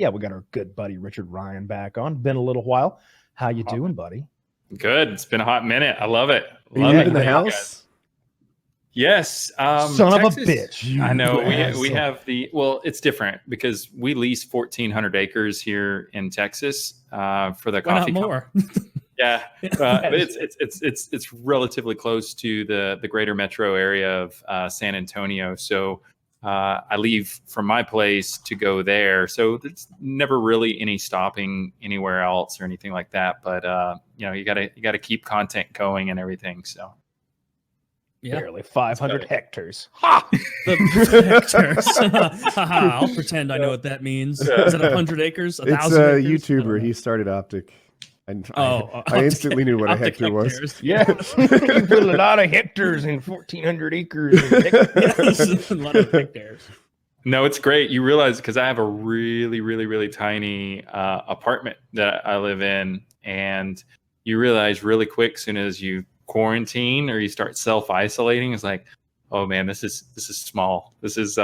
Yeah, we got our good buddy Richard Ryan back on. Been a little while. How you doing, buddy? Good. It's been a hot minute. I love it. Are you in the house? Yes. Son Texas, of a bitch. I know. We have it's different because we lease 1,400 acres here in Texas for the coffee. Not more. Yeah, but it's relatively close to the greater metro area of San Antonio. So I leave from my place to go there. So there's never really any stopping anywhere else or anything like that. But you gotta keep content going and everything. So. Yeah. Barely 500 hectares. Ha! The hectares. I'll pretend I know what that means. Is it 100 acres? 1,000 acres? It's a YouTuber. He started Optic. I instantly knew what a hectare was. Yeah. You put a lot of hectares in 1,400 acres. Yes, a lot of hectares. No, it's great. You realize, because I have a really, really, really tiny apartment that I live in, and you realize really quick, as soon as you quarantine or you start self-isolating, it's like, oh man, this is small. This is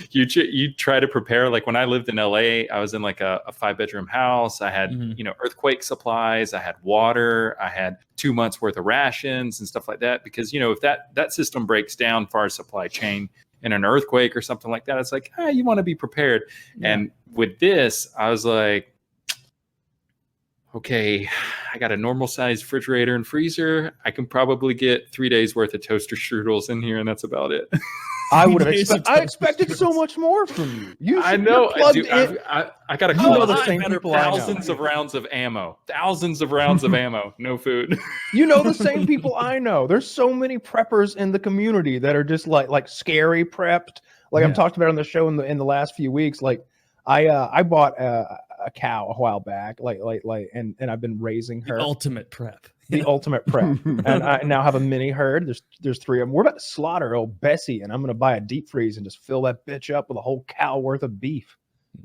you try to prepare. Like when I lived in LA, I was in like a 5-bedroom house. I had earthquake supplies, I had water, I had 2 months worth of rations and stuff like that, because if that system breaks down for our supply chain in an earthquake or something like that, it's like, you want to be prepared. And with this, I was like, okay, I got a normal sized refrigerator and freezer. I can probably get 3 days worth of toaster strudels in here, and that's about it. I would have I expected so much more from you. I know. I got the same people. Thousands of rounds of ammo. Thousands of rounds of ammo. No food. You know the same people I know. There's so many preppers in the community that are just like scary prepped. Like I've talked about on the show in the last few weeks. Like I bought a cow a while back, and I've been raising her. The ultimate prep. The ultimate prep. And I now have a mini herd. There's 3 of them. We're about to slaughter old Bessie, and I'm gonna buy a deep freeze and just fill that bitch up with a whole cow worth of beef.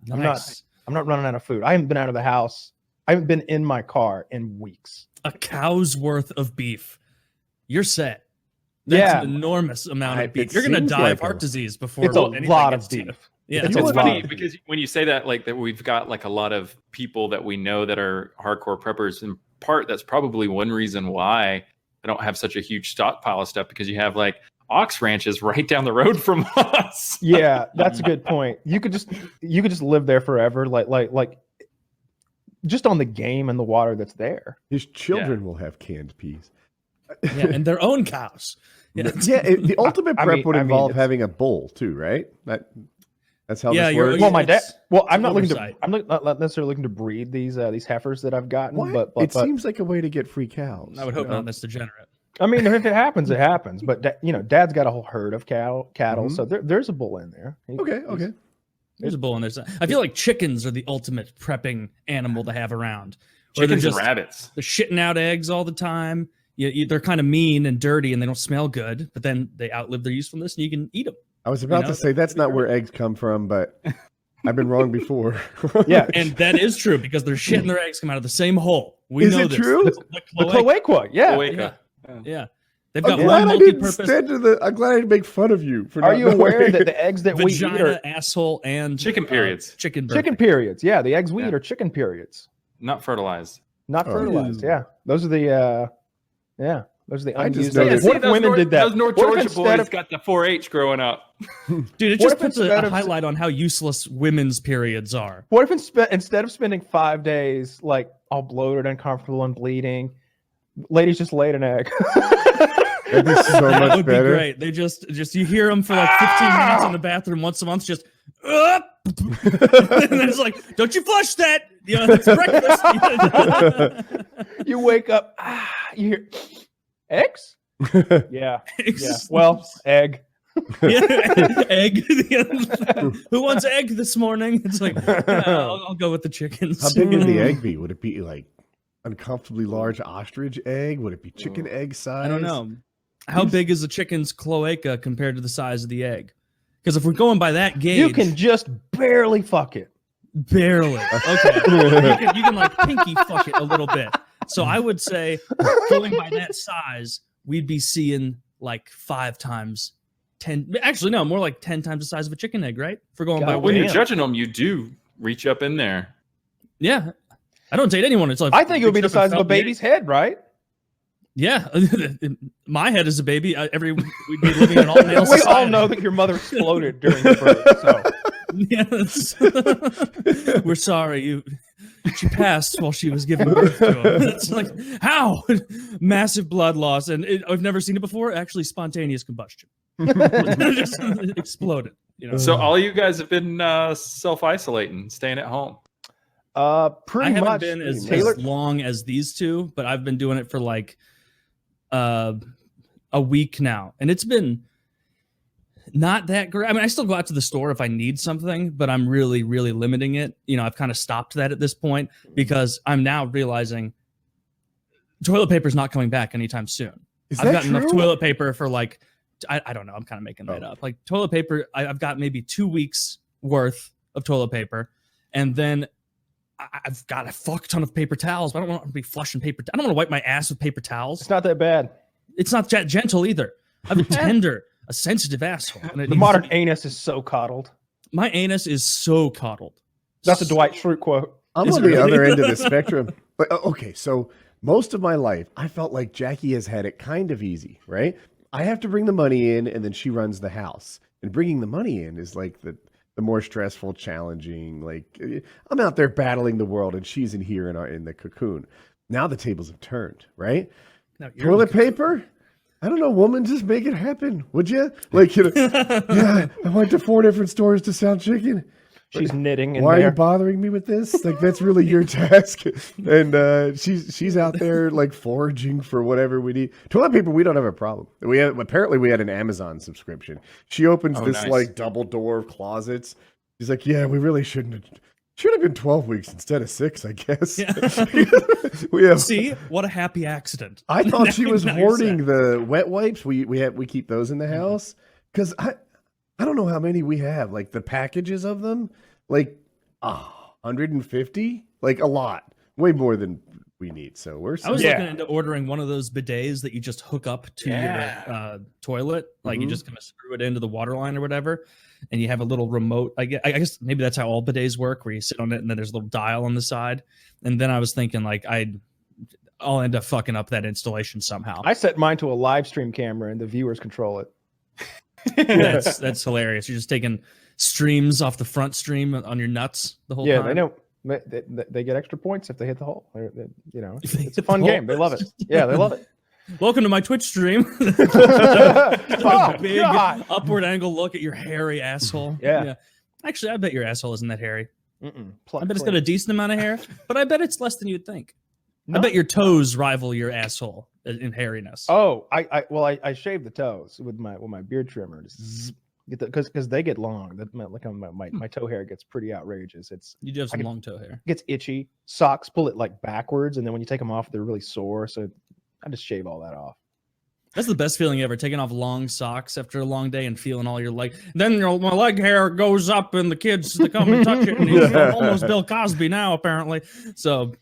Nice. I'm not running out of food. I haven't been out of the house. I haven't been in my car in weeks. A cow's worth of beef. You're set. That's an enormous amount of beef. You're gonna die of heart disease before it's a lot of beef. Yeah, it's funny because when you say that, like that, we've got like a lot of people that we know that are hardcore preppers. In part, that's probably one reason why I don't have such a huge stockpile of stuff, because you have like ox ranches right down the road from us. Yeah, that's a good point. You could just live there forever, like just on the game and the water that's there. His children will have canned peas. Yeah, and their own cows. Yeah, the ultimate prep would involve having a bull too, right? That's how this works. Well, my dad. Well, I'm not necessarily looking to breed these heifers that I've gotten. But it seems like a way to get free cows. I would hope not. That's degenerate. I mean, if it happens, it happens. But Dad's got a whole herd of cattle, so there's a bull in there. Okay. There's a bull in there. I feel like chickens are the ultimate prepping animal to have around. Chickens and rabbits. They're shitting out eggs all the time. They're kind of mean and dirty, and they don't smell good. But then they outlive their usefulness, and you can eat them. I was about to say that's not where eggs come from, but I've been wrong before. Yeah, and that is true, because their shit and their eggs come out of the same hole. We know this. True? The cloaca. Yeah. They've got I'm glad I didn't make fun of you. Are you aware that the eggs that we eat are asshole and chicken periods? Chicken periods. Yeah, the eggs we eat are chicken periods. Not fertilized. Not fertilized. Yeah, those are the Those are the unused. What if women did that? Those North Georgia boys got the 4-H growing up. Dude, it just puts a highlight on how useless women's periods are. What if instead of spending 5 days like all bloated, uncomfortable, and bleeding, ladies just laid an egg? That'd be so much would better. Be great. They just you hear them for like 15 minutes in the bathroom once a month, just and then it's like, don't you flush that? It's breakfast. You wake up, you hear eggs? Yeah. Eggs. Yeah. Well, egg. Egg. Who wants egg this morning? It's like, I'll go with the chickens. How big would the egg be? Would it be like uncomfortably large ostrich egg? Would it be chicken egg size? I don't know. How big is a chicken's cloaca compared to the size of the egg? Because if we're going by that gauge, you can just barely fuck it. Barely. Okay. you can like pinky fuck it a little bit. So I would say, going by that size, we'd be seeing like 5 times 10. Actually, no, more like 10 times the size of a chicken egg, right? If we're going by when weight. you're judging them, you do reach up in there. Yeah, I don't date anyone. It's like I think it would be the size of a baby's head, right? Yeah, my head is a baby. We'd be living in all male We society. all know that your mother exploded during the birth. So Yes. We're sorry. She passed while she was giving birth to him. It's like, how? Massive blood loss. And I've never seen it before. Actually, spontaneous combustion. Just exploded. You know? So all you guys have been self-isolating, staying at home. pretty I haven't much. been as Taylor, long as these two, but I've been doing it for like a week now. And it's been not that great. I mean, I still go out to the store if I need something, but I'm really, really limiting it. You know, I've kind of stopped that at this point because I'm now realizing toilet paper is not coming back anytime soon. I've got enough toilet paper for like, I don't know. I'm kind of making that up. Like toilet paper, I've got maybe 2 weeks worth of toilet paper. And then I've got a fuck ton of paper towels, but I don't want to be flushing paper. I don't want to wipe my ass with paper towels. it's not that bad. It's not that gentle either. I have a tender, a sensitive asshole. And The modern anus is so coddled. my anus is so coddled. That's a Dwight Schrute quote. I'm Is on it the really? other end of the spectrum. But okay, so most of my life, I felt like Jackie has had it kind of easy, right? I have to bring the money in, and then she runs the house. And bringing the money in is like the more stressful, challenging. Like I'm out there battling the world, and she's in here in the cocoon. Now the tables have turned, right? No, you're Toilet paper? I don't know, woman, just make it happen, would you? Like, you know, yeah, I went to 4 different stores to sell chicken. She's knitting in Why are there. you bothering me with this? Like, that's really your task. And she's out there like foraging for whatever we need. Toilet paper, we don't have a problem. We had an Amazon subscription. She opens this nice. like double door of closets. She's like, yeah, we really should have been 12 weeks instead of 6, I guess. Yeah. See, what a happy accident. I thought she was Now you're hoarding sad. the wet wipes. We keep those in the house because I don't know how many we have. Like the packages of them, like 150, like a lot, way more than we need. So we're. I was Yeah. looking into ordering one of those bidets that you just hook up to your toilet. Like you Mhm. just kind of screw it into the water line or whatever. And you have a little remote. I guess maybe that's how all bidets work, where you sit on it and then there's a little dial on the side. And then I was thinking like I'll end up fucking up that installation somehow. I set mine to a live stream camera and the viewers control it. That's hilarious. You're just taking streams off the front stream on your nuts the whole Yeah, time. they know. They get extra points if they hit the hole. You know, If they it's a hit fun the game. hole. They love it. Yeah, they love it. Welcome to my Twitch stream. Oh, Big God. upward angle look at your hairy asshole. Yeah. Actually, I bet your asshole isn't that hairy. Mm-mm. I bet it's got a decent amount of hair, but I bet it's less than you'd think. No. I bet your toes rival your asshole in hairiness. Oh, I shave the toes with my beard trimmer. Just because they get long. That like my toe hair gets pretty outrageous. You do have some I could- long toe hair. Gets itchy. Socks pull it like backwards, and then when you take them off, they're really sore. So I just shave all that off. That's the best feeling ever, taking off long socks after a long day and feeling all your leg. Then my leg hair goes up and the kids they come and touch it. And he's almost Bill Cosby now, apparently. So